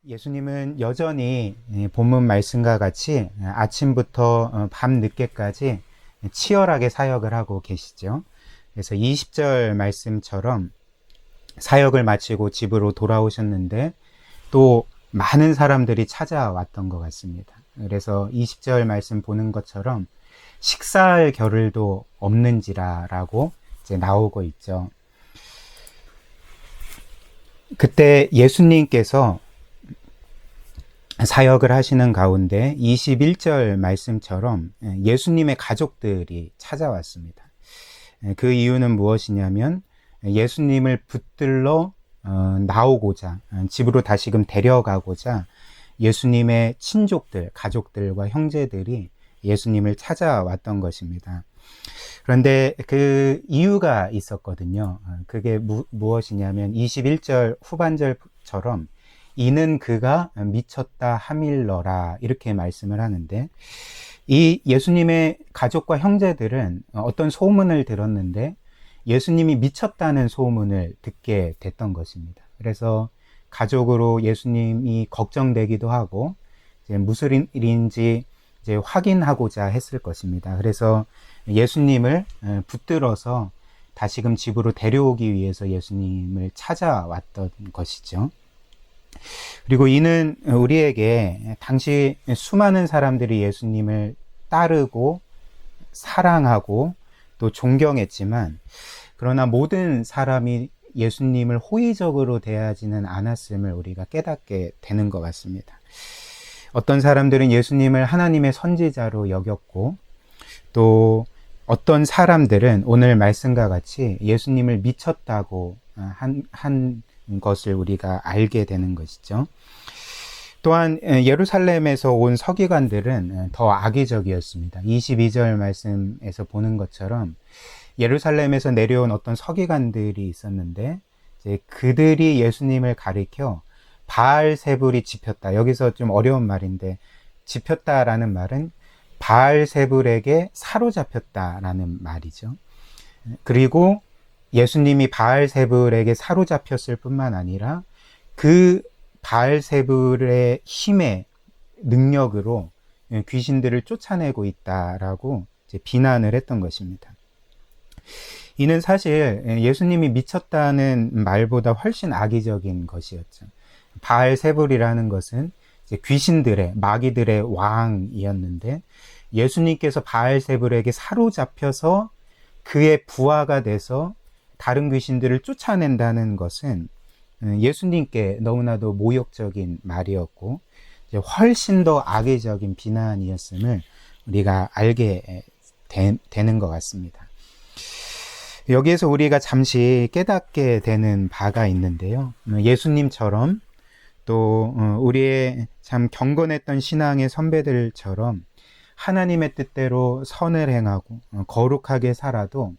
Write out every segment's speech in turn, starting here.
예수님은 여전히 본문 말씀과 같이 아침부터 밤 늦게까지 치열하게 사역을 하고 계시죠. 그래서 20절 말씀처럼 사역을 마치고 집으로 돌아오셨는데 또 많은 사람들이 찾아왔던 것 같습니다. 그래서 20절 말씀 보는 것처럼 식사할 겨를도 없는지라라고 이제 나오고 있죠. 그때 예수님께서 사역을 하시는 가운데 21절 말씀처럼 예수님의 가족들이 찾아왔습니다. 그 이유는 무엇이냐면 예수님을 붙들러 나오고자, 집으로 다시금 데려가고자 예수님의 친족들, 가족들과 형제들이 예수님을 찾아왔던 것입니다. 그런데 그 이유가 있었거든요. 그게 무엇이냐면 21절 후반절처럼 이는 그가 미쳤다 하밀러라 이렇게 말씀을 하는데, 이 예수님의 가족과 형제들은 어떤 소문을 들었는데 예수님이 미쳤다는 소문을 듣게 됐던 것입니다. 그래서 가족으로 예수님이 걱정되기도 하고 이제 무슨 일인지 이제 확인하고자 했을 것입니다. 그래서 예수님을 붙들어서 다시금 집으로 데려오기 위해서 예수님을 찾아왔던 것이죠. 그리고 이는 우리에게 당시 수많은 사람들이 예수님을 따르고 사랑하고 또 존경했지만, 그러나 모든 사람이 예수님을 호의적으로 대하지는 않았음을 우리가 깨닫게 되는 것 같습니다. 어떤 사람들은 예수님을 하나님의 선지자로 여겼고, 또 어떤 사람들은 오늘 말씀과 같이 예수님을 미쳤다고 한 것을 우리가 알게 되는 것이죠. 또한 예루살렘에서 온 서기관들은 더 악의적이었습니다. 22절 말씀에서 보는 것처럼 예루살렘에서 내려온 어떤 서기관들이 있었는데, 이제 그들이 예수님을 가리켜 바알세불이 집혔다. 여기서 좀 어려운 말인데, 집혔다라는 말은 바알세불에게 사로잡혔다라는 말이죠. 그리고 예수님이 바알세불에게 사로잡혔을 뿐만 아니라 그 바알세불의 힘의 능력으로 귀신들을 쫓아내고 있다라고 이제 비난을 했던 것입니다. 이는 사실 예수님이 미쳤다는 말보다 훨씬 악의적인 것이었죠. 바알세불이라는 것은 이제 귀신들의, 마귀들의 왕이었는데, 예수님께서 바알세불에게 사로잡혀서 그의 부하가 돼서 다른 귀신들을 쫓아낸다는 것은 예수님께 너무나도 모욕적인 말이었고 훨씬 더 악의적인 비난이었음을 우리가 알게 되는 것 같습니다. 여기에서 우리가 잠시 깨닫게 되는 바가 있는데요. 예수님처럼 또 우리의 참 경건했던 신앙의 선배들처럼 하나님의 뜻대로 선을 행하고 거룩하게 살아도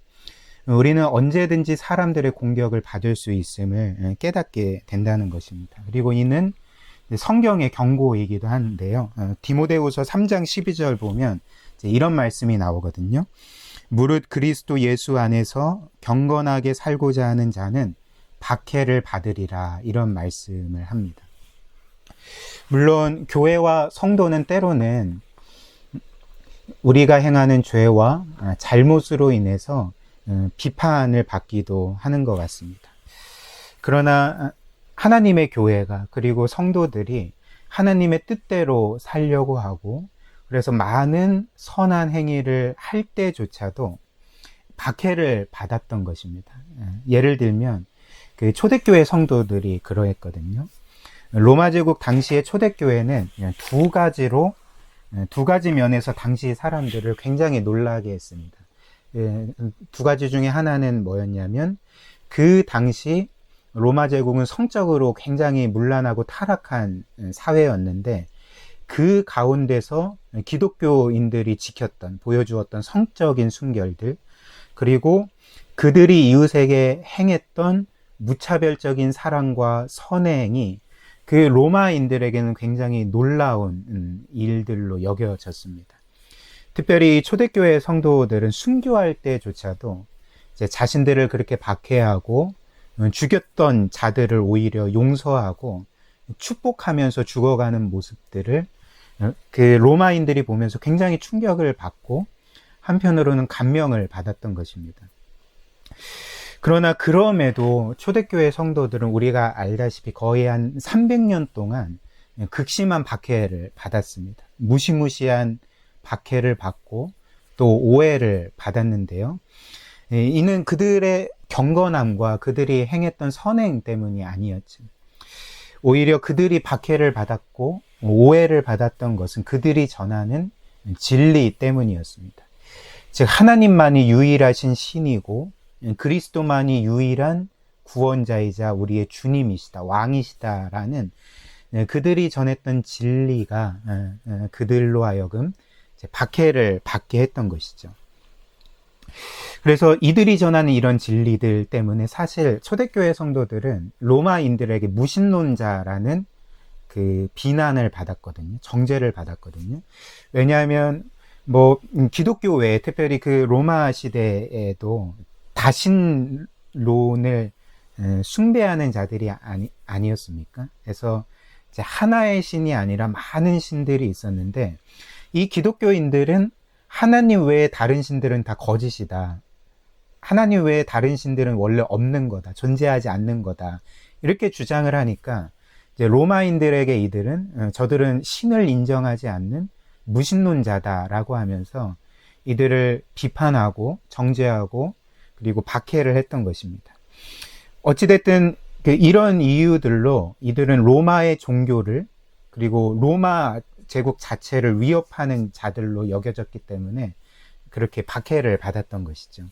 우리는 언제든지 사람들의 공격을 받을 수 있음을 깨닫게 된다는 것입니다. 그리고 이는 성경의 경고이기도 한데요. 디모데후서 3장 12절 보면 이런 말씀이 나오거든요. 무릇 그리스도 예수 안에서 경건하게 살고자 하는 자는 박해를 받으리라, 이런 말씀을 합니다. 물론 교회와 성도는 때로는 우리가 행하는 죄와 잘못으로 인해서 비판을 받기도 하는 것 같습니다. 그러나 하나님의 교회가, 그리고 성도들이 하나님의 뜻대로 살려고 하고, 그래서 많은 선한 행위를 할 때조차도 박해를 받았던 것입니다. 예를 들면 그 초대교회 성도들이 그러했거든요. 로마 제국 당시의 초대교회는 두 가지 면에서 당시 사람들을 굉장히 놀라게 했습니다. 두 가지 중에 하나는 뭐였냐면, 그 당시 로마 제국은 성적으로 굉장히 문란하고 타락한 사회였는데, 그 가운데서 기독교인들이 보여주었던 성적인 순결들, 그리고 그들이 이웃에게 행했던 무차별적인 사랑과 선행이 그 로마인들에게는 굉장히 놀라운 일들로 여겨졌습니다. 특별히 초대교회 성도들은 순교할 때조차도 이제 자신들을 그렇게 박해하고 죽였던 자들을 오히려 용서하고 축복하면서 죽어가는 모습들을 그 로마인들이 보면서 굉장히 충격을 받고 한편으로는 감명을 받았던 것입니다. 그러나 그럼에도 초대교회 성도들은 우리가 알다시피 거의 한 300년 동안 극심한 박해를 받았습니다. 무시무시한 박해를 받고 또 오해를 받았는데요. 이는 그들의 경건함과 그들이 행했던 선행 때문이 아니었죠. 오히려 그들이 박해를 받았고 오해를 받았던 것은 그들이 전하는 진리 때문이었습니다. 즉 하나님만이 유일하신 신이고 그리스도만이 유일한 구원자이자 우리의 주님이시다, 왕이시다라는 그들이 전했던 진리가 그들로 하여금 박해를 받게 했던 것이죠. 그래서 이들이 전하는 이런 진리들 때문에 사실 초대교회 성도들은 로마인들에게 무신론자라는 그 비난을 받았거든요. 정죄를 받았거든요. 왜냐하면 기독교 외에 특별히 그 로마 시대에도 다신론을 숭배하는 자들이 아니었습니까? 그래서 이제 하나의 신이 아니라 많은 신들이 있었는데 이 기독교인들은 하나님 외에 다른 신들은 다 거짓이다. 하나님 외에 다른 신들은 원래 없는 거다. 존재하지 않는 거다. 이렇게 주장을 하니까 이제 로마인들에게 이들은 저들은 신을 인정하지 않는 무신론자다라고 하면서 이들을 비판하고 정죄하고 그리고 박해를 했던 것입니다. 어찌됐든 이런 이유들로 이들은 로마의 종교를 그리고 로마 제국 자체를 위협하는 자들로 여겨졌기 때문에 그렇게 박해를 받았던 것이죠.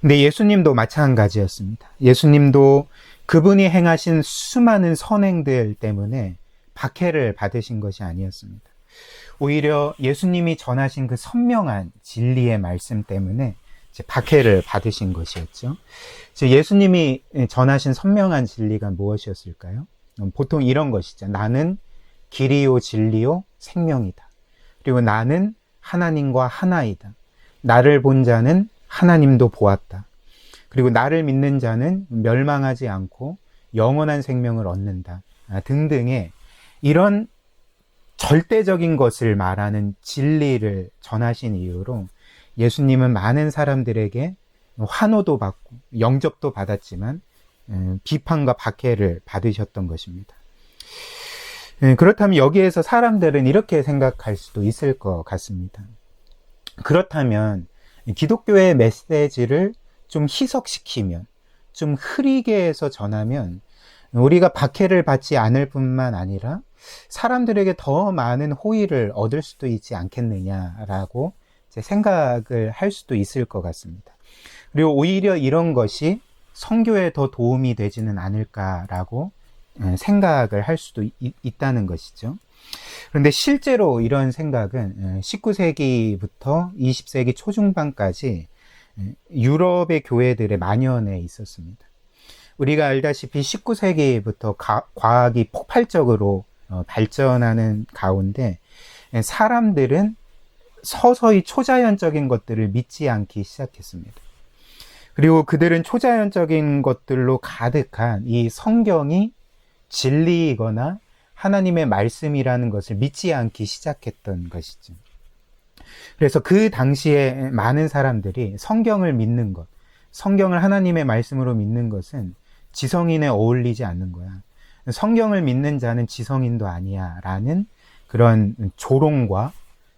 근데 예수님도 마찬가지였습니다. 예수님도 그분이 행하신 수많은 선행들 때문에 박해를 받으신 것이 아니었습니다. 오히려 예수님이 전하신 그 선명한 진리의 말씀 때문에 박해를 받으신 것이었죠. 예수님이 전하신 선명한 진리가 무엇이었을까요? 보통 이런 것이죠. 나는 길이요 진리요 생명이다. 그리고 나는 하나님과 하나이다. 나를 본 자는 하나님도 보았다. 그리고 나를 믿는 자는 멸망하지 않고 영원한 생명을 얻는다. 등등의 이런 절대적인 것을 말하는 진리를 전하신 이유로 예수님은 많은 사람들에게 환호도 받고 영접도 받았지만 비판과 박해를 받으셨던 것입니다. 그렇다면 여기에서 사람들은 이렇게 생각할 수도 있을 것 같습니다. 그렇다면 기독교의 메시지를 좀 희석시키면, 좀 흐리게 해서 전하면 우리가 박해를 받지 않을 뿐만 아니라 사람들에게 더 많은 호의를 얻을 수도 있지 않겠느냐라고 생각을 할 수도 있을 것 같습니다. 그리고 오히려 이런 것이 선교에 더 도움이 되지는 않을까라고 생각을 할 수도 있다는 것이죠. 그런데 실제로 이런 생각은 19세기부터 20세기 초중반까지 유럽의 교회들의 만연해 있었습니다. 우리가 알다시피 19세기부터 과학이 폭발적으로 발전하는 가운데 사람들은 서서히 초자연적인 것들을 믿지 않기 시작했습니다. 그리고 그들은 초자연적인 것들로 가득한 이 성경이 진리이거나 하나님의 말씀이라는 것을 믿지 않기 시작했던 것이죠. 그래서 그 당시에 많은 사람들이 성경을 믿는 것, 성경을 하나님의 말씀으로 믿는 것은 지성인에 어울리지 않는 거야. 성경을 믿는 자는 지성인도 아니야 라는 그런 조롱과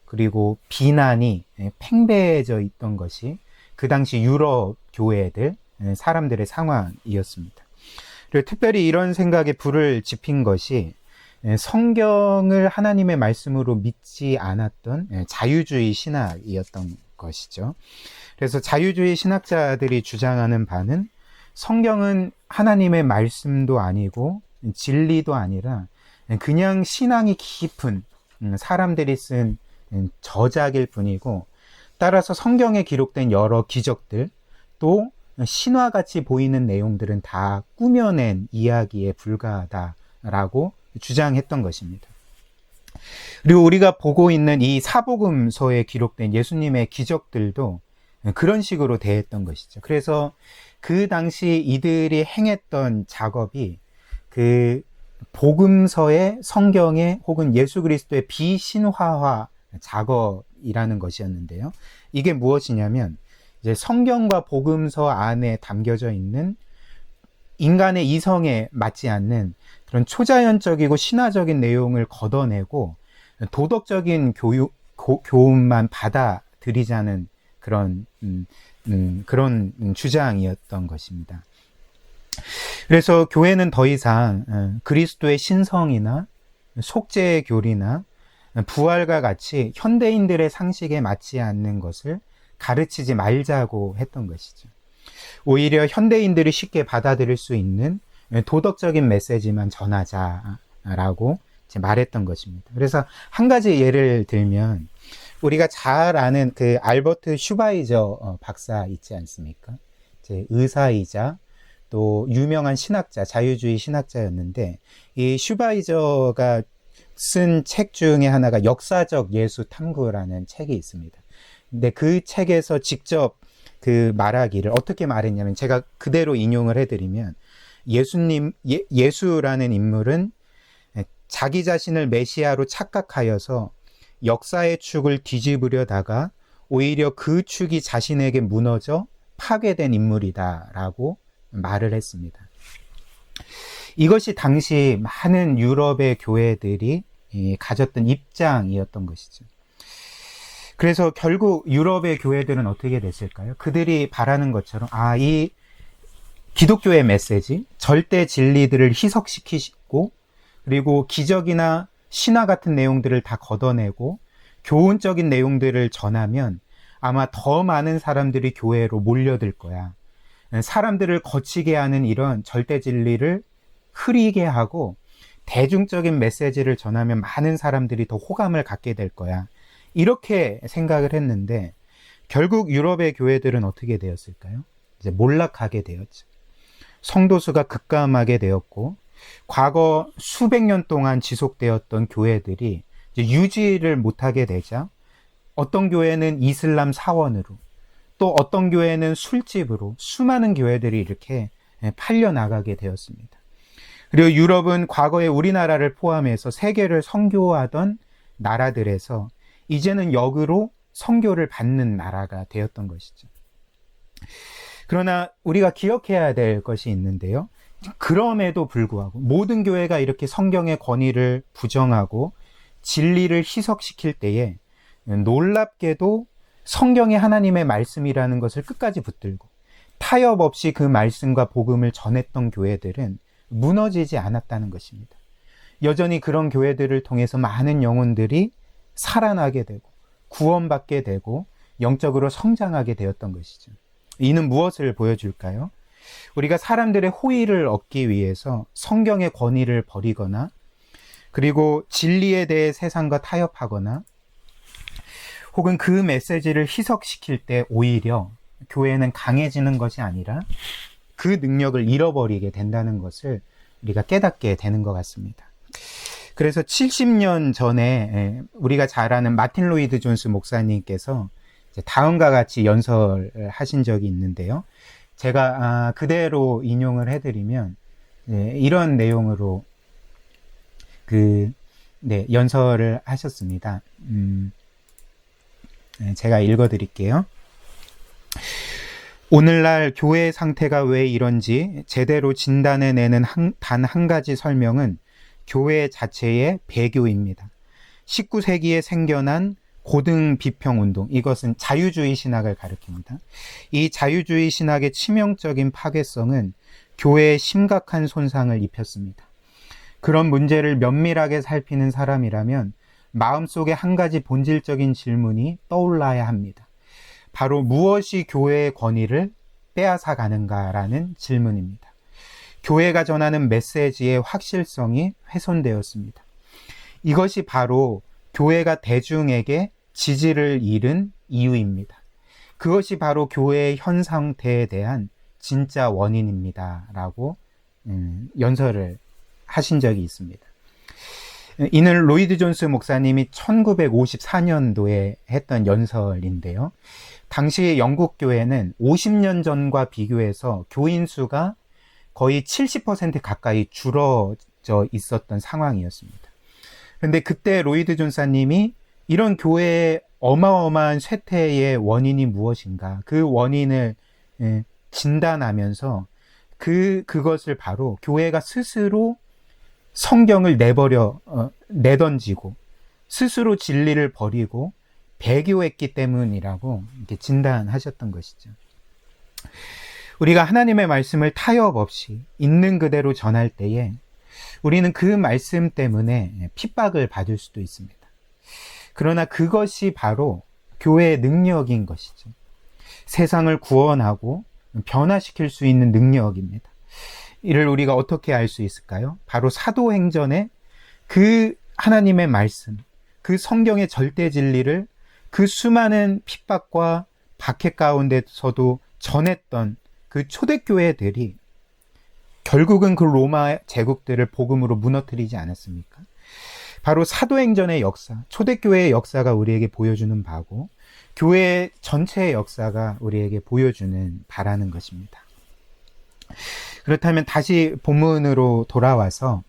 그리고 비난이 팽배해져 있던 것이 그 당시 유럽 교회들, 사람들의 상황이었습니다. 그리고 특별히 이런 생각에 불을 지핀 것이 성경을 하나님의 말씀으로 믿지 않았던 자유주의 신학이었던 것이죠. 그래서 자유주의 신학자들이 주장하는 바는 성경은 하나님의 말씀도 아니고 진리도 아니라 그냥 신앙이 깊은 사람들이 쓴 저작일 뿐이고, 따라서 성경에 기록된 여러 기적들 또 신화같이 보이는 내용들은 다 꾸며낸 이야기에 불과하다라고 주장했던 것입니다. 그리고 우리가 보고 있는 이 사복음서에 기록된 예수님의 기적들도 그런 식으로 대했던 것이죠. 그래서 그 당시 이들이 행했던 작업이 그 복음서의 성경의 혹은 예수 그리스도의 비신화화 작업이라는 것이었는데요. 이게 무엇이냐면 이제 성경과 복음서 안에 담겨져 있는 인간의 이성에 맞지 않는 그런 초자연적이고 신화적인 내용을 걷어내고 도덕적인 교훈만 받아들이자는 그런 주장이었던 것입니다. 그래서 교회는 더 이상 그리스도의 신성이나 속죄의 교리나 부활과 같이 현대인들의 상식에 맞지 않는 것을 가르치지 말자고 했던 것이죠. 오히려 현대인들이 쉽게 받아들일 수 있는 도덕적인 메시지만 전하자라고 말했던 것입니다. 그래서 한 가지 예를 들면 우리가 잘 아는 그 알버트 슈바이저 박사 있지 않습니까? 이제 의사이자 또 유명한 신학자, 자유주의 신학자였는데 이 슈바이저가 쓴 책 중에 하나가 역사적 예수 탐구라는 책이 있습니다. 근데 그 책에서 직접 그 말하기를 어떻게 말했냐면 제가 그대로 인용을 해드리면 예수라는 인물은 자기 자신을 메시아로 착각하여서 역사의 축을 뒤집으려다가 오히려 그 축이 자신에게 무너져 파괴된 인물이다라고 말을 했습니다. 이것이 당시 많은 유럽의 교회들이 가졌던 입장이었던 것이죠. 그래서 결국 유럽의 교회들은 어떻게 됐을까요? 그들이 바라는 것처럼 이 기독교의 메시지, 절대 진리들을 희석시키고 그리고 기적이나 신화 같은 내용들을 다 걷어내고 교훈적인 내용들을 전하면 아마 더 많은 사람들이 교회로 몰려들 거야. 사람들을 거치게 하는 이런 절대 진리를 흐리게 하고 대중적인 메시지를 전하면 많은 사람들이 더 호감을 갖게 될 거야. 이렇게 생각을 했는데 결국 유럽의 교회들은 어떻게 되었을까요? 이제 몰락하게 되었죠. 성도수가 급감하게 되었고 과거 수백 년 동안 지속되었던 교회들이 이제 유지를 못하게 되자 어떤 교회는 이슬람 사원으로 또 어떤 교회는 술집으로 수많은 교회들이 이렇게 팔려나가게 되었습니다. 그리고 유럽은 과거에 우리나라를 포함해서 세계를 선교하던 나라들에서 이제는 역으로 선교를 받는 나라가 되었던 것이죠. 그러나 우리가 기억해야 될 것이 있는데요. 그럼에도 불구하고 모든 교회가 이렇게 성경의 권위를 부정하고 진리를 희석시킬 때에 놀랍게도 성경이 하나님의 말씀이라는 것을 끝까지 붙들고 타협 없이 그 말씀과 복음을 전했던 교회들은 무너지지 않았다는 것입니다. 여전히 그런 교회들을 통해서 많은 영혼들이 살아나게 되고 구원받게 되고 영적으로 성장하게 되었던 것이죠. 이는 무엇을 보여줄까요? 우리가 사람들의 호의를 얻기 위해서 성경의 권위를 버리거나 그리고 진리에 대해 세상과 타협하거나 혹은 그 메시지를 희석시킬 때 오히려 교회는 강해지는 것이 아니라 그 능력을 잃어버리게 된다는 것을 우리가 깨닫게 되는 것 같습니다. 그래서 70년 전에 우리가 잘 아는 마틴 로이드 존스 목사님께서 다음과 같이 연설을 하신 적이 있는데요. 제가 그대로 인용을 해드리면 이런 내용으로 연설을 하셨습니다. 제가 읽어드릴게요. 오늘날 교회의 상태가 왜 이런지 제대로 진단해내는 단 한 가지 설명은 교회 자체의 배교입니다. 19세기에 생겨난 고등 비평 운동, 이것은 자유주의 신학을 가리킵니다. 이 자유주의 신학의 치명적인 파괴성은 교회에 심각한 손상을 입혔습니다. 그런 문제를 면밀하게 살피는 사람이라면 마음속에 한 가지 본질적인 질문이 떠올라야 합니다. 바로 무엇이 교회의 권위를 빼앗아 가는가라는 질문입니다. 교회가 전하는 메시지의 확실성이 훼손되었습니다. 이것이 바로 교회가 대중에게 지지를 잃은 이유입니다. 그것이 바로 교회의 현 상태에 대한 진짜 원인입니다. 라고 연설을 하신 적이 있습니다. 이는 로이드 존스 목사님이 1954년도에 했던 연설인데요. 당시 영국 교회는 50년 전과 비교해서 교인 수가 거의 70% 가까이 줄어든 엎어져 있었던 상황이었습니다. 그런데 그때 로이드 존사님이 이런 교회의 어마어마한 쇠퇴의 원인이 무엇인가, 그 원인을 진단하면서 그것을 바로 교회가 스스로 성경을 내던지고 스스로 진리를 버리고 배교했기 때문이라고 이렇게 진단하셨던 것이죠. 우리가 하나님의 말씀을 타협 없이 있는 그대로 전할 때에 우리는 그 말씀 때문에 핍박을 받을 수도 있습니다. 그러나 그것이 바로 교회의 능력인 것이죠. 세상을 구원하고 변화시킬 수 있는 능력입니다. 이를 우리가 어떻게 알 수 있을까요? 바로 사도행전에 그 하나님의 말씀, 그 성경의 절대 진리를 그 수많은 핍박과 박해 가운데서도 전했던 그 초대교회들이 결국은 그 로마 제국들을 복음으로 무너뜨리지 않았습니까? 바로 사도행전의 역사, 초대교회의 역사가 우리에게 보여주는 바고 교회 전체의 역사가 우리에게 보여주는 바라는 것입니다. 그렇다면 다시 본문으로 돌아와서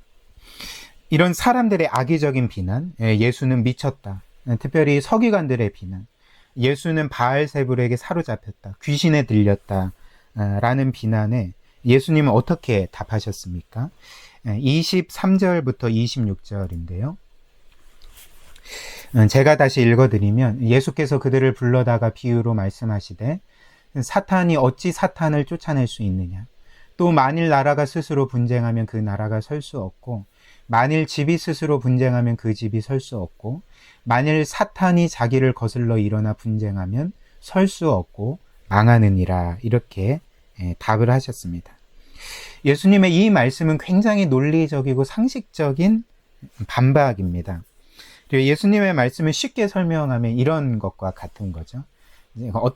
이런 사람들의 악의적인 비난, 예수는 미쳤다, 특별히 서기관들의 비난, 예수는 바알세불에게 사로잡혔다, 귀신에 들렸다 라는 비난에 예수님은 어떻게 답하셨습니까? 23절부터 26절인데요. 제가 다시 읽어드리면 예수께서 그들을 불러다가 비유로 말씀하시되 사탄이 어찌 사탄을 쫓아낼 수 있느냐, 또 만일 나라가 스스로 분쟁하면 그 나라가 설 수 없고 만일 집이 스스로 분쟁하면 그 집이 설 수 없고 만일 사탄이 자기를 거슬러 일어나 분쟁하면 설 수 없고 망하느니라, 이렇게 답을 하셨습니다. 예수님의 이 말씀은 굉장히 논리적이고 상식적인 반박입니다. 그리고 예수님의 말씀을 쉽게 설명하면 이런 것과 같은 거죠.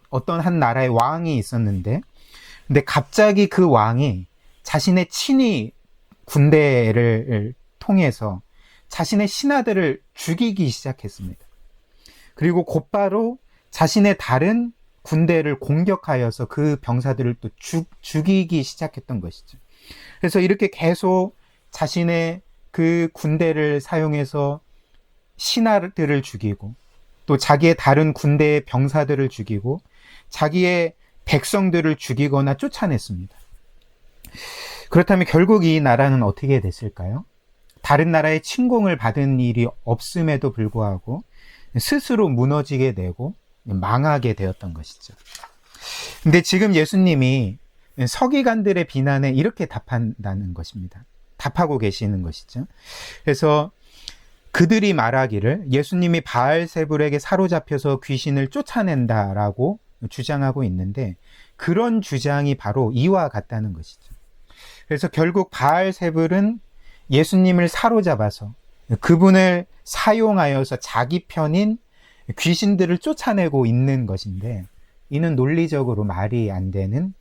어떤 한 나라의 왕이 있었는데, 근데 갑자기 그 왕이 자신의 친위 군대를 통해서 자신의 신하들을 죽이기 시작했습니다. 그리고 곧바로 자신의 다른 군대를 공격하여서 그 병사들을 또 죽이기 시작했던 것이죠. 그래서 이렇게 계속 자신의 그 군대를 사용해서 신하들을 죽이고 또 자기의 다른 군대의 병사들을 죽이고 자기의 백성들을 죽이거나 쫓아냈습니다. 그렇다면 결국 이 나라는 어떻게 됐을까요? 다른 나라의 침공을 받은 일이 없음에도 불구하고 스스로 무너지게 되고 망하게 되었던 것이죠. 근데 지금 예수님이 서기관들의 비난에 이렇게 답한다는 것입니다. 답하고 계시는 것이죠. 그래서 그들이 말하기를 예수님이 바알세불에게 사로잡혀서 귀신을 쫓아낸다라고 주장하고 있는데, 그런 주장이 바로 이와 같다는 것이죠. 그래서 결국 바알세불은 예수님을 사로잡아서 그분을 사용하여서 자기 편인 귀신들을 쫓아내고 있는 것인데, 이는 논리적으로 말이 안 되는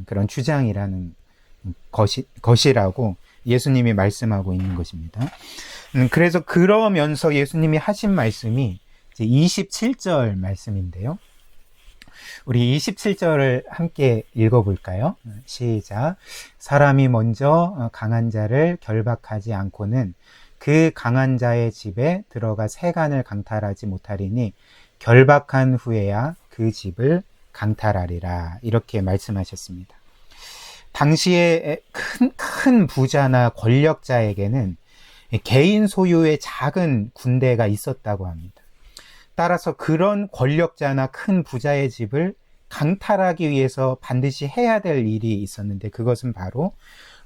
그런 주장이라는 것이라고 예수님이 말씀하고 있는 것입니다. 그래서 그러면서 예수님이 하신 말씀이 이제 27절 말씀인데요. 우리 27절을 함께 읽어볼까요? 시작. 사람이 먼저 강한 자를 결박하지 않고는 그 강한 자의 집에 들어가 세간을 강탈하지 못하리니 결박한 후에야 그 집을 강탈하리라, 이렇게 말씀하셨습니다. 당시에 큰 부자나 권력자에게는 개인 소유의 작은 군대가 있었다고 합니다. 따라서 그런 권력자나 큰 부자의 집을 강탈하기 위해서 반드시 해야 될 일이 있었는데, 그것은 바로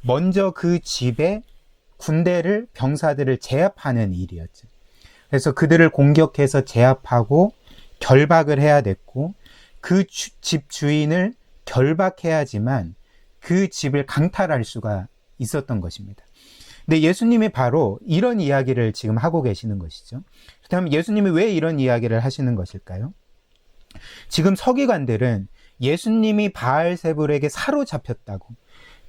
먼저 그 집에 군대를, 병사들을 제압하는 일이었죠. 그래서 그들을 공격해서 제압하고 결박을 해야 됐고, 그 집 주인을 결박해야지만 그 집을 강탈할 수가 있었던 것입니다. 근데 예수님이 바로 이런 이야기를 지금 하고 계시는 것이죠. 그렇다면 예수님이 왜 이런 이야기를 하시는 것일까요? 지금 서기관들은 예수님이 바알세불에게 사로잡혔다고,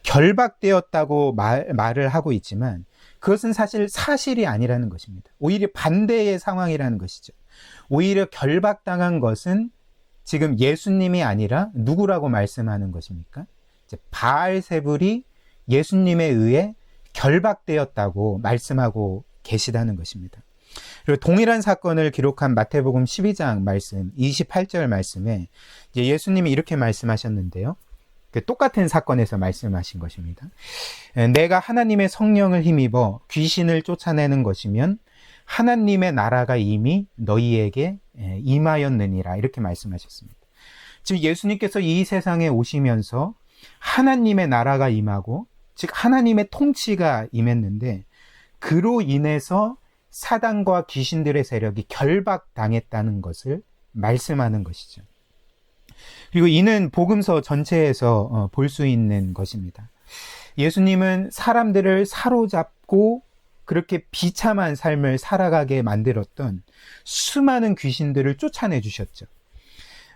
결박되었다고 말을 하고 있지만 그것은 사실 사실이 아니라는 것입니다. 오히려 반대의 상황이라는 것이죠. 오히려 결박당한 것은 지금 예수님이 아니라 누구라고 말씀하는 것입니까? 이제 바알세불이 예수님에 의해 결박되었다고 말씀하고 계시다는 것입니다. 그리고 동일한 사건을 기록한 마태복음 12장 말씀 28절 말씀에 이제 예수님이 이렇게 말씀하셨는데요. 똑같은 사건에서 말씀하신 것입니다. 내가 하나님의 성령을 힘입어 귀신을 쫓아내는 것이면 하나님의 나라가 이미 너희에게 임하였느니라, 이렇게 말씀하셨습니다. 지금 예수님께서 이 세상에 오시면서 하나님의 나라가 임하고, 즉 하나님의 통치가 임했는데, 그로 인해서 사단과 귀신들의 세력이 결박당했다는 것을 말씀하는 것이죠. 그리고 이는 복음서 전체에서 볼 수 있는 것입니다. 예수님은 사람들을 사로잡고 그렇게 비참한 삶을 살아가게 만들었던 수많은 귀신들을 쫓아내 주셨죠.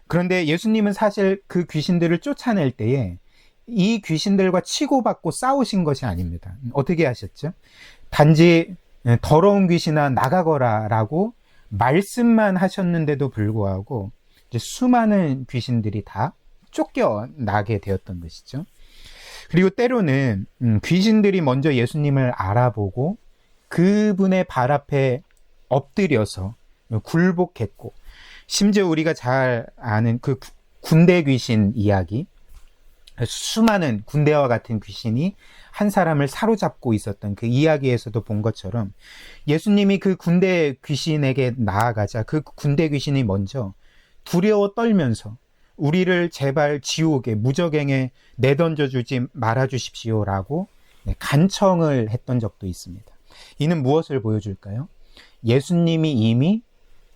그런데 예수님은 사실 그 귀신들을 쫓아낼 때에 이 귀신들과 치고받고 싸우신 것이 아닙니다. 어떻게 하셨죠? 단지 더러운 귀신아 나가거라 라고 말씀만 하셨는데도 불구하고 이제 수많은 귀신들이 다 쫓겨나게 되었던 것이죠. 그리고 때로는 귀신들이 먼저 예수님을 알아보고 그분의 발 앞에 엎드려서 굴복했고, 심지어 우리가 잘 아는 그 군대 귀신 이야기, 수많은 군대와 같은 귀신이 한 사람을 사로잡고 있었던 그 이야기에서도 본 것처럼 예수님이 그 군대 귀신에게 나아가자 그 군대 귀신이 먼저 두려워 떨면서 우리를 제발 지옥에 무저갱에 내던져 주지 말아 주십시오라고 간청을 했던 적도 있습니다. 이는 무엇을 보여줄까요? 예수님이 이미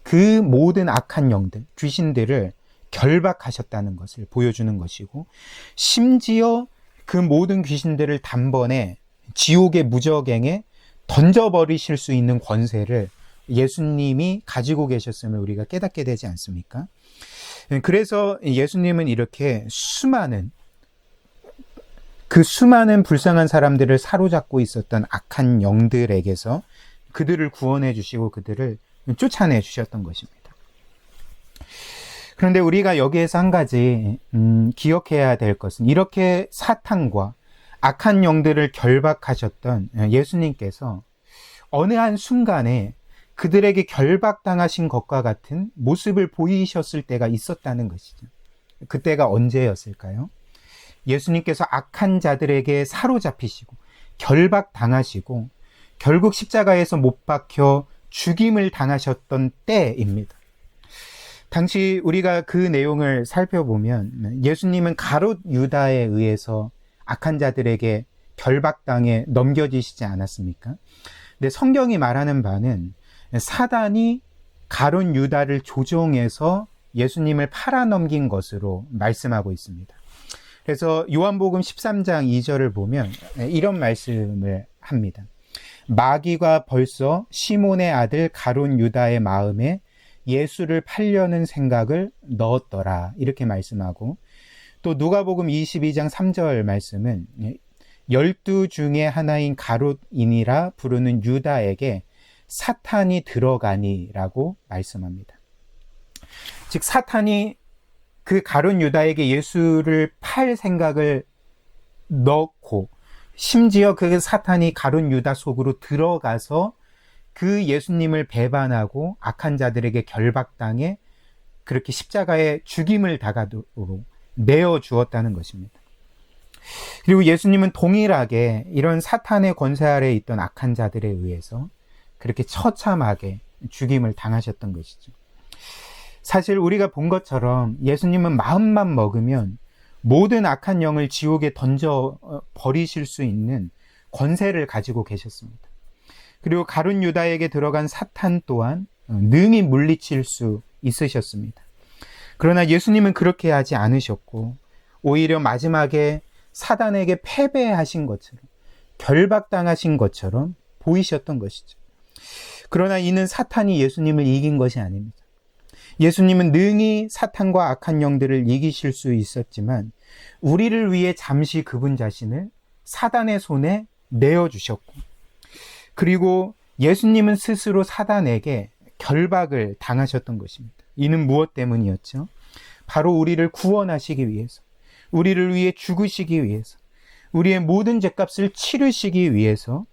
그 모든 악한 영들, 귀신들을 결박하셨다는 것을 보여주는 것이고, 심지어 그 모든 귀신들을 단번에 지옥의 무저갱에 던져버리실 수 있는 권세를 예수님이 가지고 계셨음을 우리가 깨닫게 되지 않습니까? 그래서 예수님은 이렇게 수많은 불쌍한 사람들을 사로잡고 있었던 악한 영들에게서 그들을 구원해 주시고 그들을 쫓아내 주셨던 것입니다. 그런데 우리가 여기에서 한 가지 기억해야 될 것은, 이렇게 사탄과 악한 영들을 결박하셨던 예수님께서 어느 한 순간에 그들에게 결박당하신 것과 같은 모습을 보이셨을 때가 있었다는 것이죠. 그때가 언제였을까요? 예수님께서 악한 자들에게 사로잡히시고 결박당하시고 결국 십자가에서 못 박혀 죽임을 당하셨던 때입니다. 당시 우리가 그 내용을 살펴보면 예수님은 가롯 유다에 의해서 악한 자들에게 결박당해 넘겨지시지 않았습니까? 근데 성경이 말하는 바는 사단이 가롯 유다를 조종해서 예수님을 팔아넘긴 것으로 말씀하고 있습니다. 그래서 요한복음 13장 2절을 보면 이런 말씀을 합니다. 마귀가 벌써 시몬의 아들 가롯 유다의 마음에 예수를 팔려는 생각을 넣었더라, 이렇게 말씀하고, 또 누가복음 22장 3절 말씀은 12 중에 하나인 가롯이니라 부르는 유다에게 사탄이 들어가니라고 말씀합니다. 즉 사탄이 그 가롯 유다에게 예수를 팔 생각을 넣고, 심지어 그 사탄이 가롯 유다 속으로 들어가서 그 예수님을 배반하고 악한 자들에게 결박당해 그렇게 십자가에 죽임을 당하도록 내어 주었다는 것입니다. 그리고 예수님은 동일하게 이런 사탄의 권세 아래에 있던 악한 자들에 의해서 그렇게 처참하게 죽임을 당하셨던 것이죠. 사실 우리가 본 것처럼 예수님은 마음만 먹으면 모든 악한 영을 지옥에 던져 버리실 수 있는 권세를 가지고 계셨습니다. 그리고 가룟 유다에게 들어간 사탄 또한 능히 물리칠 수 있으셨습니다. 그러나 예수님은 그렇게 하지 않으셨고 오히려 마지막에 사단에게 패배하신 것처럼, 결박당하신 것처럼 보이셨던 것이죠. 그러나 이는 사탄이 예수님을 이긴 것이 아닙니다. 예수님은 능히 사탄과 악한 영들을 이기실 수 있었지만 우리를 위해 잠시 그분 자신을 사단의 손에 내어주셨고, 그리고 예수님은 스스로 사단에게 결박을 당하셨던 것입니다. 이는 무엇 때문이었죠? 바로 우리를 구원하시기 위해서, 우리를 위해 죽으시기 위해서, 우리의 모든 죄값을 치르시기 위해서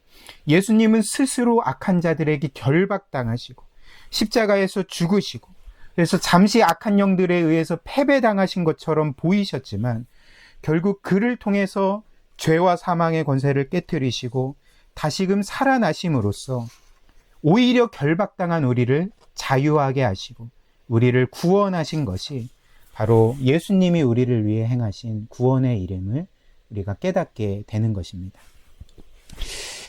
예수님은 스스로 악한 자들에게 결박당하시고 십자가에서 죽으시고, 그래서 잠시 악한 영들에 의해서 패배당하신 것처럼 보이셨지만 결국 그를 통해서 죄와 사망의 권세를 깨뜨리시고 다시금 살아나심으로써 오히려 결박당한 우리를 자유하게 하시고 우리를 구원하신 것이 바로 예수님이 우리를 위해 행하신 구원의 이름을 우리가 깨닫게 되는 것입니다.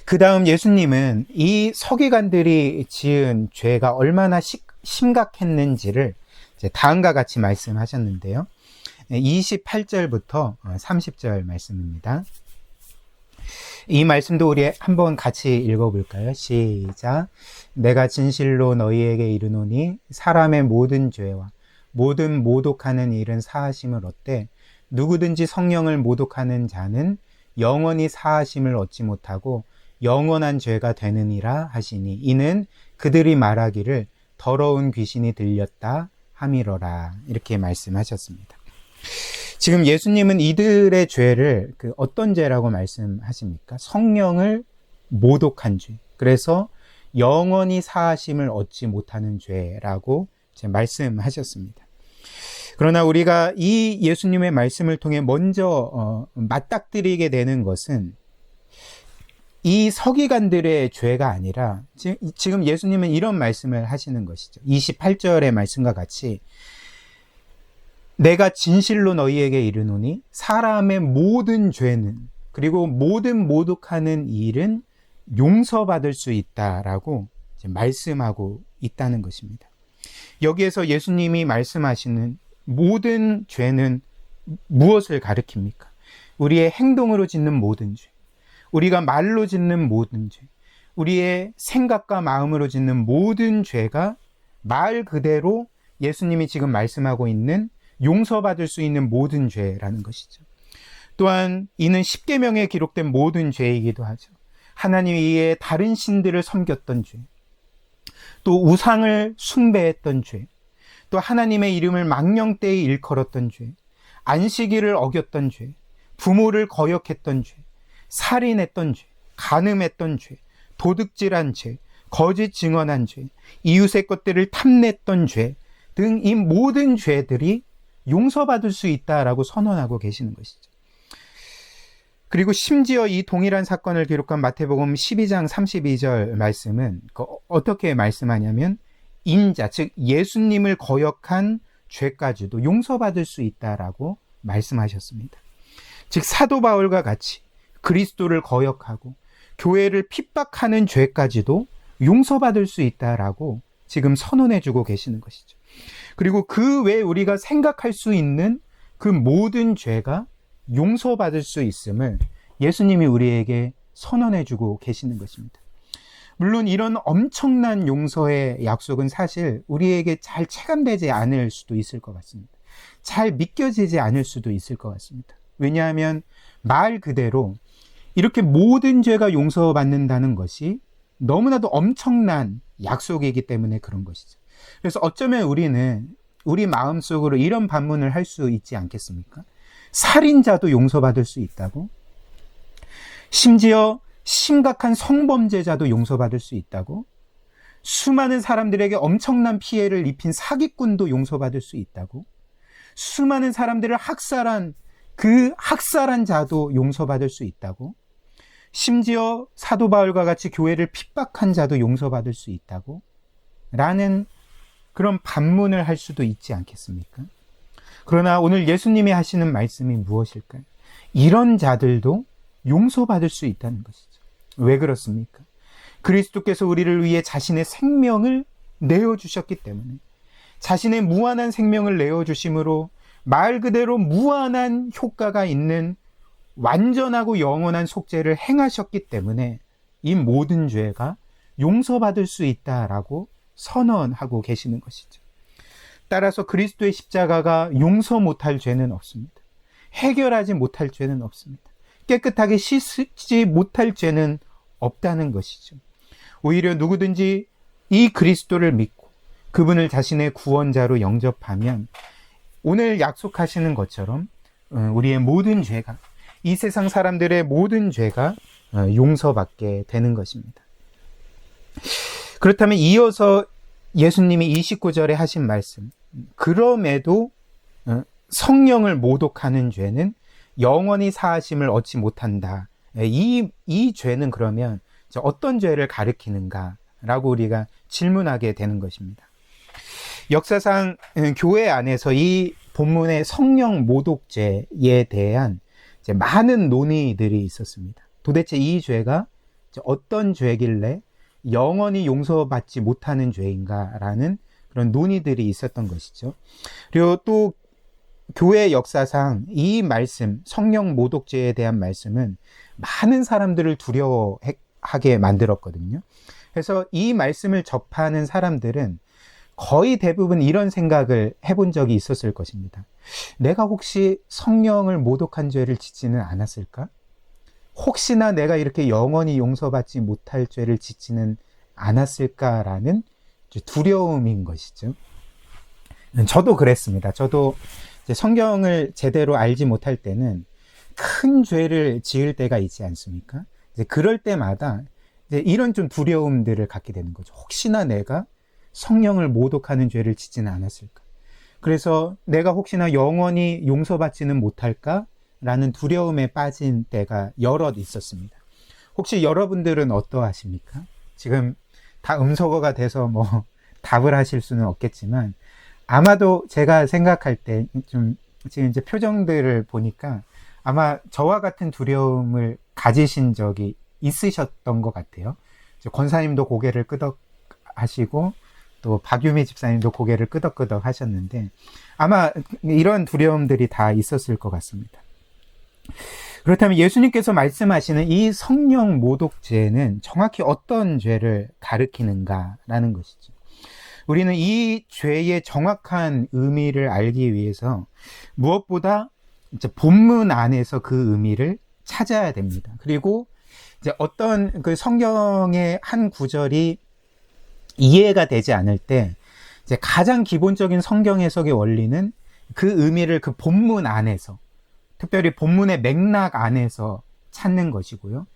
그 다음 예수님은 이 서기관들이 지은 죄가 얼마나 심각했는지를 이제 다음과 같이 말씀하셨는데요. 28절부터 30절 말씀입니다. 이 말씀도 우리 한번 같이 읽어볼까요? 시작. 내가 진실로 너희에게 이르노니 사람의 모든 죄와 모든 모독하는 일은 사하심을 얻되 누구든지 성령을 모독하는 자는 영원히 사하심을 얻지 못하고 영원한 죄가 되느니라 하시니 이는 그들이 말하기를 더러운 귀신이 들렸다 함이러라. 이렇게 말씀하셨습니다. 지금 예수님은 이들의 죄를 어떤 죄라고 말씀하십니까? 성령을 모독한 죄. 그래서 영원히 사하심을 얻지 못하는 죄라고 말씀하셨습니다. 그러나 우리가 이 예수님의 말씀을 통해 먼저 맞닥뜨리게 되는 것은 이 서기관들의 죄가 아니라 지금 예수님은 이런 말씀을 하시는 것이죠. 28절의 말씀과 같이 내가 진실로 너희에게 이르노니 사람의 모든 죄는 그리고 모든 모독하는 일은 용서받을 수 있다라고 말씀하고 있다는 것입니다. 여기에서 예수님이 말씀하시는 모든 죄는 무엇을 가리킵니까? 우리의 행동으로 짓는 모든 죄, 우리가 말로 짓는 모든 죄, 우리의 생각과 마음으로 짓는 모든 죄가 말 그대로 예수님이 지금 말씀하고 있는 용서받을 수 있는 모든 죄라는 것이죠. 또한 이는 십계명에 기록된 모든 죄이기도 하죠. 하나님 외에 다른 신들을 섬겼던 죄, 또 우상을 숭배했던 죄, 또 하나님의 이름을 망령되이 일컬었던 죄, 안식일을 어겼던 죄, 부모를 거역했던 죄, 살인했던 죄, 간음했던 죄, 도둑질한 죄, 거짓 증언한 죄, 이웃의 것들을 탐냈던 죄 등 이 모든 죄들이 용서받을 수 있다라고 선언하고 계시는 것이죠. 그리고 심지어 이 동일한 사건을 기록한 마태복음 12장 32절 말씀은 어떻게 말씀하냐면 인자, 즉 예수님을 거역한 죄까지도 용서받을 수 있다라고 말씀하셨습니다. 즉 사도 바울과 같이 그리스도를 거역하고 교회를 핍박하는 죄까지도 용서받을 수 있다라고 지금 선언해주고 계시는 것이죠. 그리고 그 외에 우리가 생각할 수 있는 그 모든 죄가 용서받을 수 있음을 예수님이 우리에게 선언해주고 계시는 것입니다. 물론 이런 엄청난 용서의 약속은 사실 우리에게 잘 체감되지 않을 수도 있을 것 같습니다. 잘 믿겨지지 않을 수도 있을 것 같습니다. 왜냐하면 말 그대로 이렇게 모든 죄가 용서받는다는 것이 너무나도 엄청난 약속이기 때문에 그런 것이죠. 그래서 어쩌면 우리는 우리 마음속으로 이런 반문을 할 수 있지 않겠습니까? 살인자도 용서받을 수 있다고? 심지어 심각한 성범죄자도 용서받을 수 있다고? 수많은 사람들에게 엄청난 피해를 입힌 사기꾼도 용서받을 수 있다고? 수많은 사람들을 학살한 그 학살한 자도 용서받을 수 있다고? 심지어 사도 바울과 같이 교회를 핍박한 자도 용서받을 수 있다고? 라는 그런 반문을 할 수도 있지 않겠습니까? 그러나 오늘 예수님이 하시는 말씀이 무엇일까요? 이런 자들도 용서받을 수 있다는 것이죠. 왜 그렇습니까? 그리스도께서 우리를 위해 자신의 생명을 내어주셨기 때문에, 자신의 무한한 생명을 내어주심으로 말 그대로 무한한 효과가 있는 완전하고 영원한 속죄를 행하셨기 때문에 이 모든 죄가 용서받을 수 있다라고 선언하고 계시는 것이죠. 따라서 그리스도의 십자가가 용서 못할 죄는 없습니다. 해결하지 못할 죄는 없습니다. 깨끗하게 씻지 못할 죄는 없다는 것이죠. 오히려 누구든지 이 그리스도를 믿고 그분을 자신의 구원자로 영접하면 오늘 약속하시는 것처럼 우리의 모든 죄가 이 세상 사람들의 모든 죄가 용서받게 되는 것입니다. 그렇다면 이어서 예수님이 29절에 하신 말씀, 그럼에도 성령을 모독하는 죄는 영원히 사하심을 얻지 못한다. 이 죄는 그러면 어떤 죄를 가리키는가 라고 우리가 질문하게 되는 것입니다. 역사상 교회 안에서 이 본문의 성령 모독죄에 대한 많은 논의들이 있었습니다. 도대체 이 죄가 어떤 죄길래 영원히 용서받지 못하는 죄인가라는 그런 논의들이 있었던 것이죠. 그리고 또 교회 역사상 이 말씀, 성령 모독죄에 대한 말씀은 많은 사람들을 두려워하게 만들었거든요. 그래서 이 말씀을 접하는 사람들은 거의 대부분 이런 생각을 해본 적이 있었을 것입니다. 내가 혹시 성령을 모독한 죄를 짓지는 않았을까? 혹시나 내가 이렇게 영원히 용서받지 못할 죄를 짓지는 않았을까라는 두려움인 것이죠. 저도 그랬습니다. 저도 성경을 제대로 알지 못할 때는 큰 죄를 지을 때가 있지 않습니까? 그럴 때마다 이런 좀 두려움들을 갖게 되는 거죠. 혹시나 내가 성령을 모독하는 죄를 짓지는 않았을까? 그래서 내가 혹시나 영원히 용서받지는 못할까라는 두려움에 빠진 때가 여럿 있었습니다. 혹시 여러분들은 어떠하십니까? 지금 다 음소거가 돼서 뭐 답을 하실 수는 없겠지만 아마도 제가 생각할 때 좀 지금 이제 표정들을 보니까 아마 저와 같은 두려움을 가지신 적이 있으셨던 것 같아요. 권사님도 고개를 끄덕 하시고 또 박유미 집사님도 고개를 끄덕끄덕 하셨는데 아마 이런 두려움들이 다 있었을 것 같습니다. 그렇다면 예수님께서 말씀하시는 이 성령 모독죄는 정확히 어떤 죄를 가리키는가라는 것이죠. 우리는 이 죄의 정확한 의미를 알기 위해서 무엇보다 이제 본문 안에서 그 의미를 찾아야 됩니다. 그리고 이제 어떤 그 성경의 한 구절이 이해가 되지 않을 때 이제 가장 기본적인 성경 해석의 원리는 그 의미를 그 본문 안에서, 특별히 본문의 맥락 안에서 찾는 것이고요.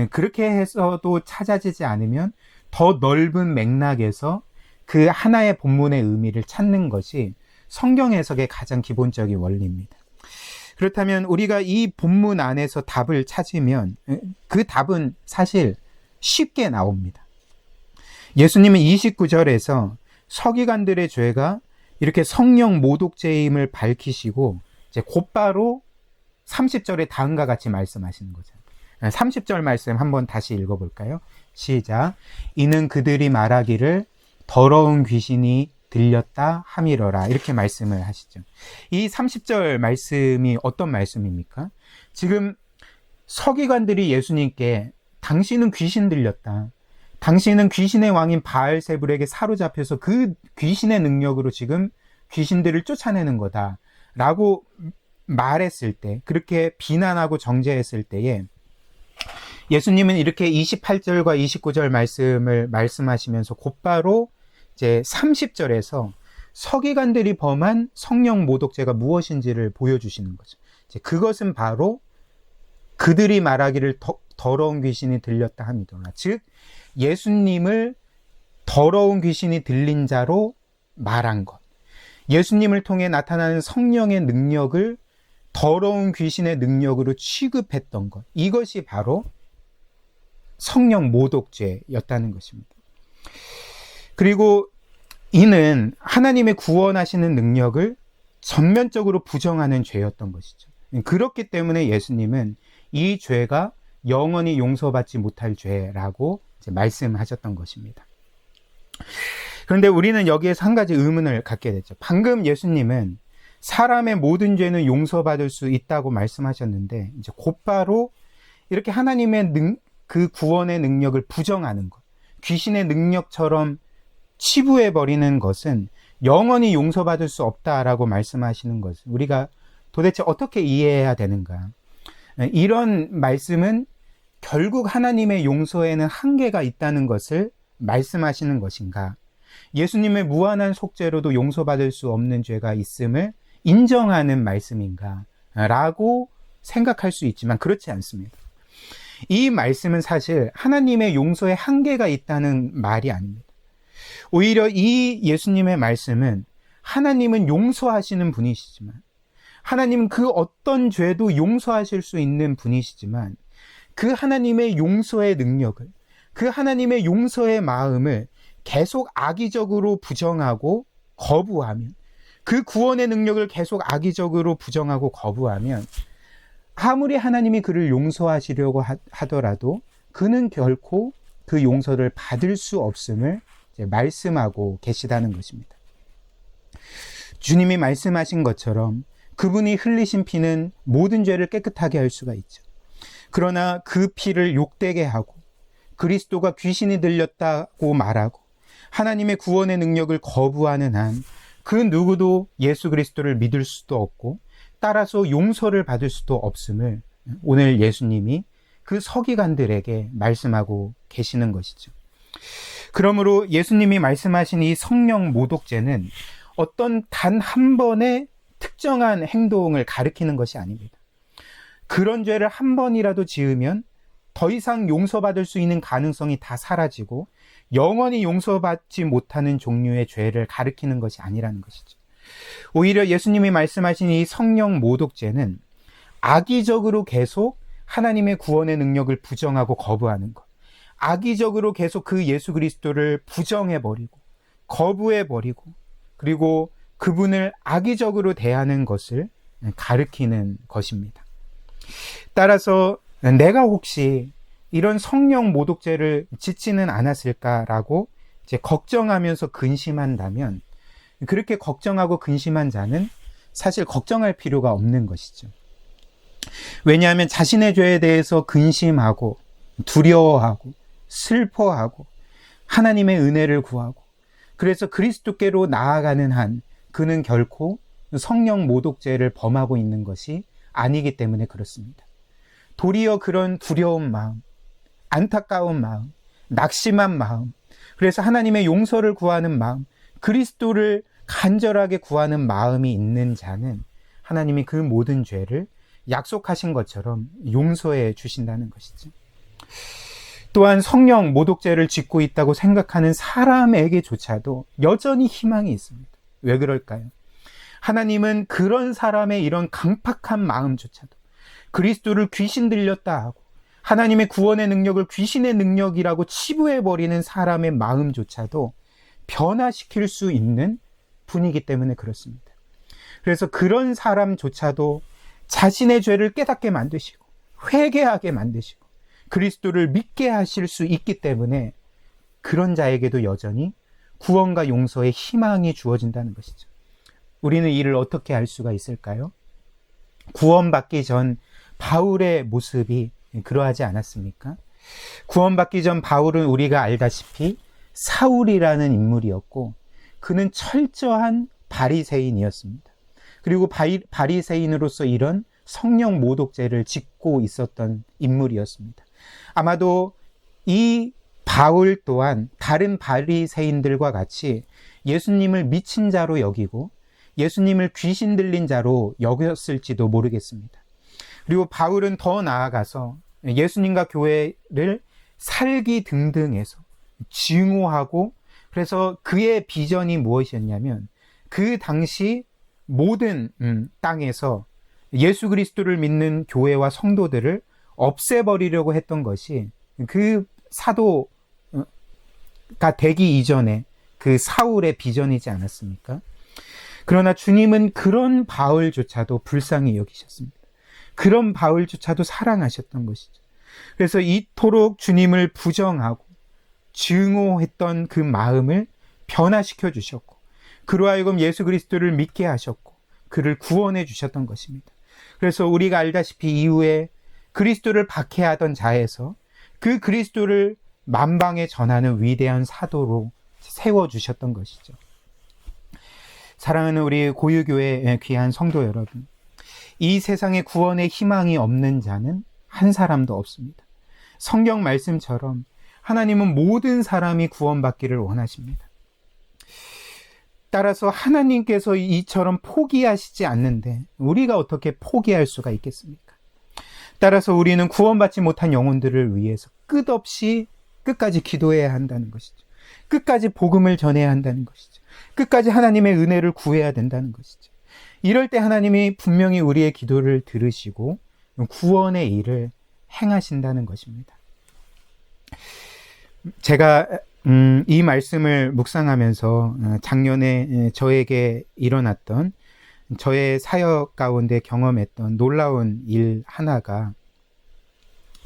그렇게 해서도 찾아지지 않으면 더 넓은 맥락에서 그 하나의 본문의 의미를 찾는 것이 성경 해석의 가장 기본적인 원리입니다. 그렇다면 우리가 이 본문 안에서 답을 찾으면 그 답은 사실 쉽게 나옵니다. 예수님은 29절에서 서기관들의 죄가 이렇게 성령 모독죄임을 밝히시고 이제 곧바로 30절에 다음과 같이 말씀하시는 거죠. 30절 말씀 한번 다시 읽어볼까요? 시작. 이는 그들이 말하기를 더러운 귀신이 들렸다 함이러라. 이렇게 말씀을 하시죠. 이 30절 말씀이 어떤 말씀입니까? 지금 서기관들이 예수님께 당신은 귀신 들렸다. 당신은 귀신의 왕인 바알세불에게 사로잡혀서 그 귀신의 능력으로 지금 귀신들을 쫓아내는 거다. 라고 말했을 때, 그렇게 비난하고 정죄했을 때에 예수님은 이렇게 28절과 29절 말씀을 말씀하시면서 곧바로 이제 30절에서 서기관들이 범한 성령 모독죄가 무엇인지를 보여주시는 거죠. 이제 그것은 바로 그들이 말하기를 더러운 귀신이 들렸다 함이더라. 즉 예수님을 더러운 귀신이 들린 자로 말한 것. 예수님을 통해 나타나는 성령의 능력을 더러운 귀신의 능력으로 취급했던 것. 이것이 바로 성령 모독죄였다는 것입니다. 그리고 이는 하나님의 구원하시는 능력을 전면적으로 부정하는 죄였던 것이죠. 그렇기 때문에 예수님은 이 죄가 영원히 용서받지 못할 죄라고 이제 말씀하셨던 것입니다. 그런데 우리는 여기에서 한 가지 의문을 갖게 되죠. 방금 예수님은 사람의 모든 죄는 용서받을 수 있다고 말씀하셨는데 이제 곧바로 이렇게 하나님의 그 구원의 능력을 부정하는 것, 귀신의 능력처럼 치부해버리는 것은 영원히 용서받을 수 없다라고 말씀하시는 것을 우리가 도대체 어떻게 이해해야 되는가? 이런 말씀은 결국 하나님의 용서에는 한계가 있다는 것을 말씀하시는 것인가? 예수님의 무한한 속죄로도 용서받을 수 없는 죄가 있음을 인정하는 말씀인가? 라고 생각할 수 있지만 그렇지 않습니다. 이 말씀은 사실 하나님의 용서에 한계가 있다는 말이 아닙니다. 오히려 이 예수님의 말씀은 하나님은 용서하시는 분이시지만, 하나님은 그 어떤 죄도 용서하실 수 있는 분이시지만, 그 하나님의 용서의 능력을, 그 하나님의 용서의 마음을 계속 악의적으로 부정하고 거부하면, 그 구원의 능력을 계속 악의적으로 부정하고 거부하면, 아무리 하나님이 그를 용서하시려고 하더라도 그는 결코 그 용서를 받을 수 없음을 말씀하고 계시다는 것입니다. 주님이 말씀하신 것처럼 그분이 흘리신 피는 모든 죄를 깨끗하게 할 수가 있죠. 그러나 그 피를 욕되게 하고 그리스도가 귀신이 들렸다고 말하고 하나님의 구원의 능력을 거부하는 한 그 누구도 예수 그리스도를 믿을 수도 없고 따라서 용서를 받을 수도 없음을 오늘 예수님이 그 서기관들에게 말씀하고 계시는 것이죠. 그러므로 예수님이 말씀하신 이 성령 모독죄는 어떤 단 한 번의 특정한 행동을 가리키는 것이 아닙니다. 그런 죄를 한 번이라도 지으면 더 이상 용서받을 수 있는 가능성이 다 사라지고 영원히 용서받지 못하는 종류의 죄를 가리키는 것이 아니라는 것이죠. 오히려 예수님이 말씀하신 이 성령 모독죄는 악의적으로 계속 하나님의 구원의 능력을 부정하고 거부하는 것, 악의적으로 계속 그 예수 그리스도를 부정해버리고 거부해버리고 그리고 그분을 악의적으로 대하는 것을 가리키는 것입니다. 따라서 내가 혹시 이런 성령 모독죄를 짓지는 않았을까라고 이제 걱정하면서 근심한다면, 그렇게 걱정하고 근심한 자는 사실 걱정할 필요가 없는 것이죠. 왜냐하면 자신의 죄에 대해서 근심하고 두려워하고 슬퍼하고 하나님의 은혜를 구하고 그래서 그리스도께로 나아가는 한 그는 결코 성령 모독죄를 범하고 있는 것이 아니기 때문에 그렇습니다. 도리어 그런 두려운 마음, 안타까운 마음, 낙심한 마음, 그래서 하나님의 용서를 구하는 마음, 그리스도를 간절하게 구하는 마음이 있는 자는 하나님이 그 모든 죄를 약속하신 것처럼 용서해 주신다는 것이죠. 또한 성령 모독죄를 짓고 있다고 생각하는 사람에게조차도 여전히 희망이 있습니다. 왜 그럴까요? 하나님은 그런 사람의 이런 강팍한 마음조차도 그리스도를 귀신 들렸다 하고 하나님의 구원의 능력을 귀신의 능력이라고 치부해버리는 사람의 마음조차도 변화시킬 수 있는 분이기 때문에 그렇습니다. 그래서 그런 사람조차도 자신의 죄를 깨닫게 만드시고 회개하게 만드시고 그리스도를 믿게 하실 수 있기 때문에 그런 자에게도 여전히 구원과 용서의 희망이 주어진다는 것이죠. 우리는 이를 어떻게 알 수가 있을까요? 구원받기 전 바울의 모습이 그러하지 않았습니까? 구원받기 전 바울은 우리가 알다시피 사울이라는 인물이었고 그는 철저한 바리새인이었습니다. 그리고 바리새인으로서 이런 성령 모독죄를 짓고 있었던 인물이었습니다. 아마도 이 바울 또한 다른 바리새인들과 같이 예수님을 미친 자로 여기고 예수님을 귀신 들린 자로 여겼을지도 모르겠습니다. 그리고 바울은 더 나아가서 예수님과 교회를 살기 등등해서 증오하고 그래서 그의 비전이 무엇이었냐면 그 당시 모든 땅에서 예수 그리스도를 믿는 교회와 성도들을 없애버리려고 했던 것이 그 사도가 되기 이전에 그 사울의 비전이지 않았습니까? 그러나 주님은 그런 바울조차도 불쌍히 여기셨습니다. 그런 바울조차도 사랑하셨던 것이죠. 그래서 이토록 주님을 부정하고 증오했던 그 마음을 변화시켜 주셨고 그로 하여금 예수 그리스도를 믿게 하셨고 그를 구원해 주셨던 것입니다. 그래서 우리가 알다시피 이후에 그리스도를 박해하던 자에서 그 그리스도를 만방에 전하는 위대한 사도로 세워주셨던 것이죠. 사랑하는 우리 고유교회의 귀한 성도 여러분, 이 세상에 구원의 희망이 없는 자는 한 사람도 없습니다. 성경 말씀처럼 하나님은 모든 사람이 구원받기를 원하십니다. 따라서 하나님께서 이처럼 포기하시지 않는데 우리가 어떻게 포기할 수가 있겠습니까? 따라서 우리는 구원받지 못한 영혼들을 위해서 끝없이 끝까지 기도해야 한다는 것이죠. 끝까지 복음을 전해야 한다는 것이죠. 끝까지 하나님의 은혜를 구해야 된다는 것이죠. 이럴 때 하나님이 분명히 우리의 기도를 들으시고 구원의 일을 행하신다는 것입니다. 제가 이 말씀을 묵상하면서 작년에 저에게 일어났던 저의 사역 가운데 경험했던 놀라운 일 하나가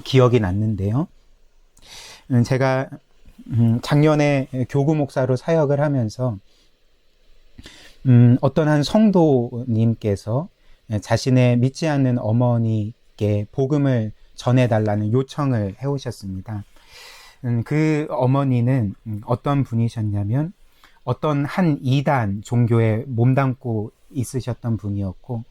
기억이 났는데요. 제가 작년에 교구 목사로 사역을 하면서 어떤 한 성도님께서 자신의 믿지 않는 어머니께 복음을 전해달라는 요청을 해오셨습니다. 그 어머니는 어떤 분이셨냐면 어떤 한 이단 종교에 몸담고 있으셨던 분이었고,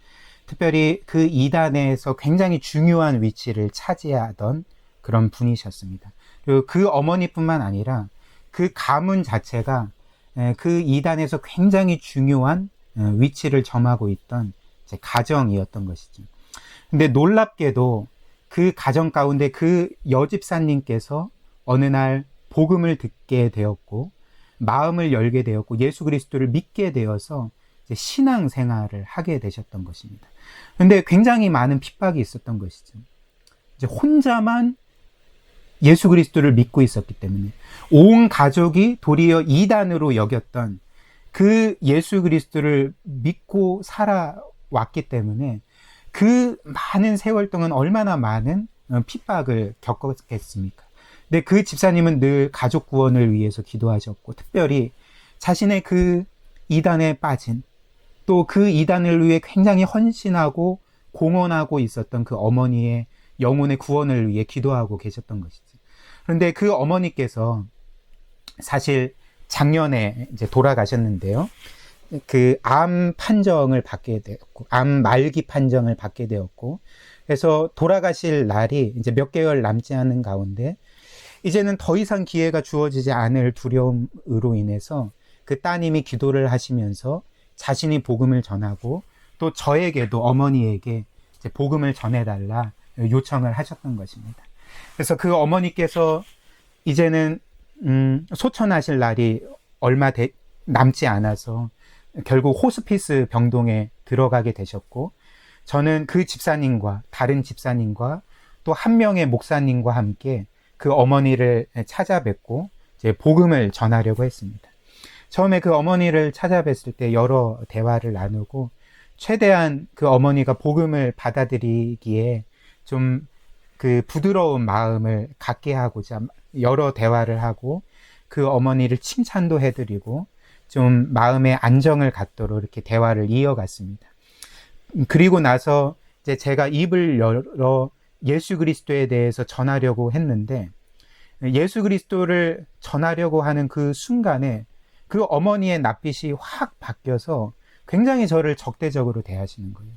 특별히 그 이단에서 굉장히 중요한 위치를 차지하던 그런 분이셨습니다. 그리고 그 어머니뿐만 아니라 그 가문 자체가 그 이단에서 굉장히 중요한 위치를 점하고 있던 가정이었던 것이죠. 근데 놀랍게도 그 가정 가운데 그 여집사님께서 어느 날 복음을 듣게 되었고 마음을 열게 되었고 예수 그리스도를 믿게 되어서 신앙 생활을 하게 되셨던 것입니다. 그런데 굉장히 많은 핍박이 있었던 것이죠. 이제 혼자만 예수 그리스도를 믿고 있었기 때문에 온 가족이 도리어 이단으로 여겼던 그 예수 그리스도를 믿고 살아왔기 때문에 그 많은 세월 동안 얼마나 많은 핍박을 겪었겠습니까? 근데 그 집사님은 늘 가족 구원을 위해서 기도하셨고, 특별히 자신의 그 이단에 빠진, 또 그 이단을 위해 굉장히 헌신하고 공헌하고 있었던 그 어머니의 영혼의 구원을 위해 기도하고 계셨던 것이죠. 그런데 그 어머니께서 사실 작년에 이제 돌아가셨는데요. 그 암 판정을 받게 되었고, 암 말기 판정을 받게 되었고, 그래서 돌아가실 날이 이제 몇 개월 남지 않은 가운데 이제는 더 이상 기회가 주어지지 않을 두려움으로 인해서 그 따님이 기도를 하시면서 자신이 복음을 전하고 또 저에게도 어머니에게 이제 복음을 전해달라 요청을 하셨던 것입니다. 그래서 그 어머니께서 이제는 소천하실 날이 얼마 남지 않아서 결국 호스피스 병동에 들어가게 되셨고, 저는 그 집사님과 다른 집사님과 또 한 명의 목사님과 함께 그 어머니를 찾아뵙고 이제 복음을 전하려고 했습니다. 처음에 그 어머니를 찾아뵀을 때 여러 대화를 나누고 최대한 그 어머니가 복음을 받아들이기에 좀 그 부드러운 마음을 갖게 하고자 여러 대화를 하고 그 어머니를 칭찬도 해드리고 좀 마음의 안정을 갖도록 이렇게 대화를 이어갔습니다. 그리고 나서 이제 제가 입을 열어 예수 그리스도에 대해서 전하려고 했는데, 예수 그리스도를 전하려고 하는 그 순간에 그 어머니의 낯빛이 확 바뀌어서 굉장히 저를 적대적으로 대하시는 거예요.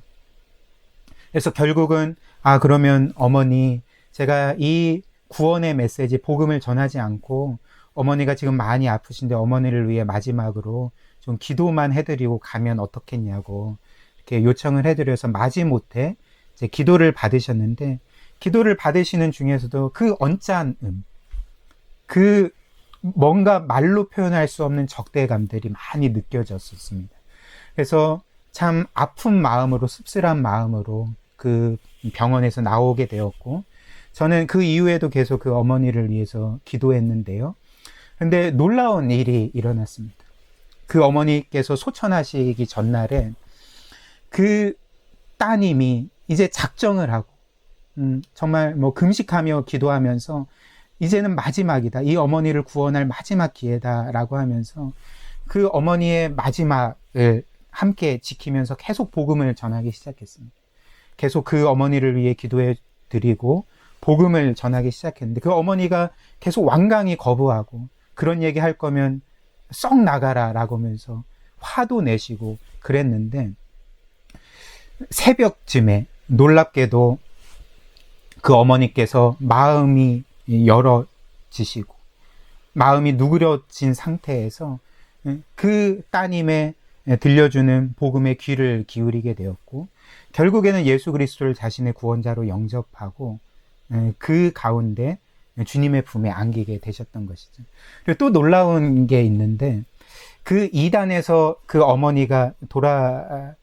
그래서 결국은 그러면 어머니, 제가 이 구원의 메시지 복음을 전하지 않고 어머니가 지금 많이 아프신데 어머니를 위해 마지막으로 좀 기도만 해드리고 가면 어떻겠냐고 이렇게 요청을 해드려서 마지못해 이제 기도를 받으셨는데, 기도를 받으시는 중에서도 그 언짢음, 그 뭔가 말로 표현할 수 없는 적대감들이 많이 느껴졌었습니다. 그래서 참 아픈 마음으로, 씁쓸한 마음으로 그 병원에서 나오게 되었고, 저는 그 이후에도 계속 그 어머니를 위해서 기도했는데요. 근데 놀라운 일이 일어났습니다. 그 어머니께서 소천하시기 전날에 그 따님이 이제 작정을 하고 정말 뭐 금식하며 기도하면서 이제는 마지막이다, 이 어머니를 구원할 마지막 기회다라고 하면서 그 어머니의 마지막을 함께 지키면서 계속 복음을 전하기 시작했습니다. 계속 그 어머니를 위해 기도해 드리고 복음을 전하기 시작했는데, 그 어머니가 계속 완강히 거부하고 그런 얘기 할 거면 썩 나가라 라고 하면서 화도 내시고 그랬는데, 새벽쯤에 놀랍게도 그 어머니께서 마음이 열어지시고 마음이 누그러진 상태에서 그 따님의 들려주는 복음의 귀를 기울이게 되었고, 결국에는 예수 그리스도를 자신의 구원자로 영접하고 그 가운데 주님의 품에 안기게 되셨던 것이죠. 그리고 또 놀라운 게 있는데, 그 이단에서 그 어머니가 돌아가시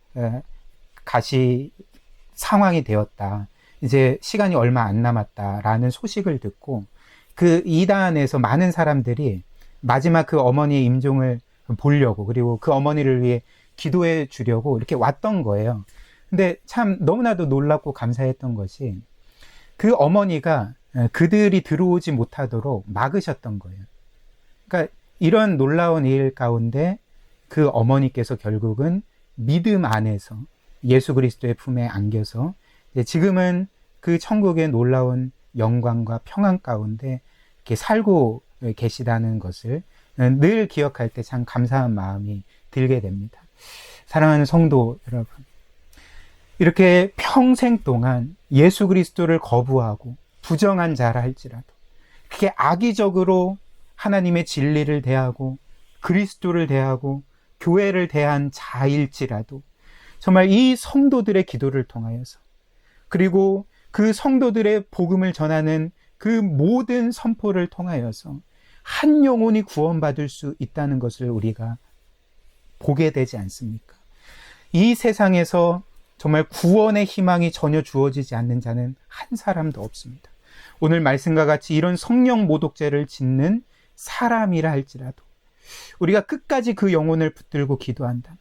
상황이 되었다, 이제 시간이 얼마 안 남았다라는 소식을 듣고 그 이단에서 많은 사람들이 마지막 그 어머니의 임종을 보려고, 그리고 그 어머니를 위해 기도해 주려고 이렇게 왔던 거예요. 근데 참 너무나도 놀랍고 감사했던 것이, 그 어머니가 그들이 들어오지 못하도록 막으셨던 거예요. 그러니까 이런 놀라운 일 가운데 그 어머니께서 결국은 믿음 안에서 예수 그리스도의 품에 안겨서 지금은 그 천국의 놀라운 영광과 평안 가운데 이렇게 살고 계시다는 것을 늘 기억할 때 참 감사한 마음이 들게 됩니다. 사랑하는 성도 여러분, 이렇게 평생 동안 예수 그리스도를 거부하고 부정한 자라 할지라도, 그게 악의적으로 하나님의 진리를 대하고 그리스도를 대하고 교회를 대한 자일지라도, 정말 이 성도들의 기도를 통하여서, 그리고 그 성도들의 복음을 전하는 그 모든 선포를 통하여서 한 영혼이 구원받을 수 있다는 것을 우리가 보게 되지 않습니까? 이 세상에서 정말 구원의 희망이 전혀 주어지지 않는 자는 한 사람도 없습니다. 오늘 말씀과 같이 이런 성령 모독죄를 짓는 사람이라 할지라도 우리가 끝까지 그 영혼을 붙들고 기도한다면,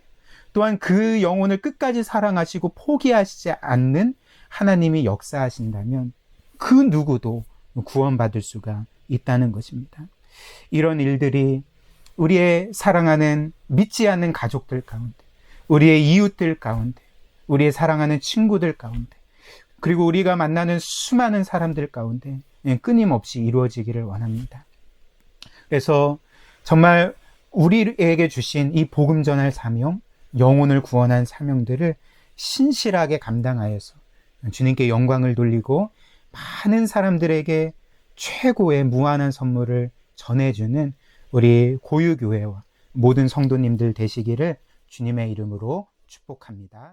또한 그 영혼을 끝까지 사랑하시고 포기하시지 않는 하나님이 역사하신다면 그 누구도 구원받을 수가 있다는 것입니다. 이런 일들이 우리의 사랑하는 믿지 않는 가족들 가운데, 우리의 이웃들 가운데, 우리의 사랑하는 친구들 가운데, 그리고 우리가 만나는 수많은 사람들 가운데 끊임없이 이루어지기를 원합니다. 그래서 정말 우리에게 주신 이 복음 전할 사명, 영혼을 구원한 사명들을 신실하게 감당하여서 주님께 영광을 돌리고 많은 사람들에게 최고의 무한한 선물을 전해주는 우리 고유교회와 모든 성도님들 되시기를 주님의 이름으로 축복합니다.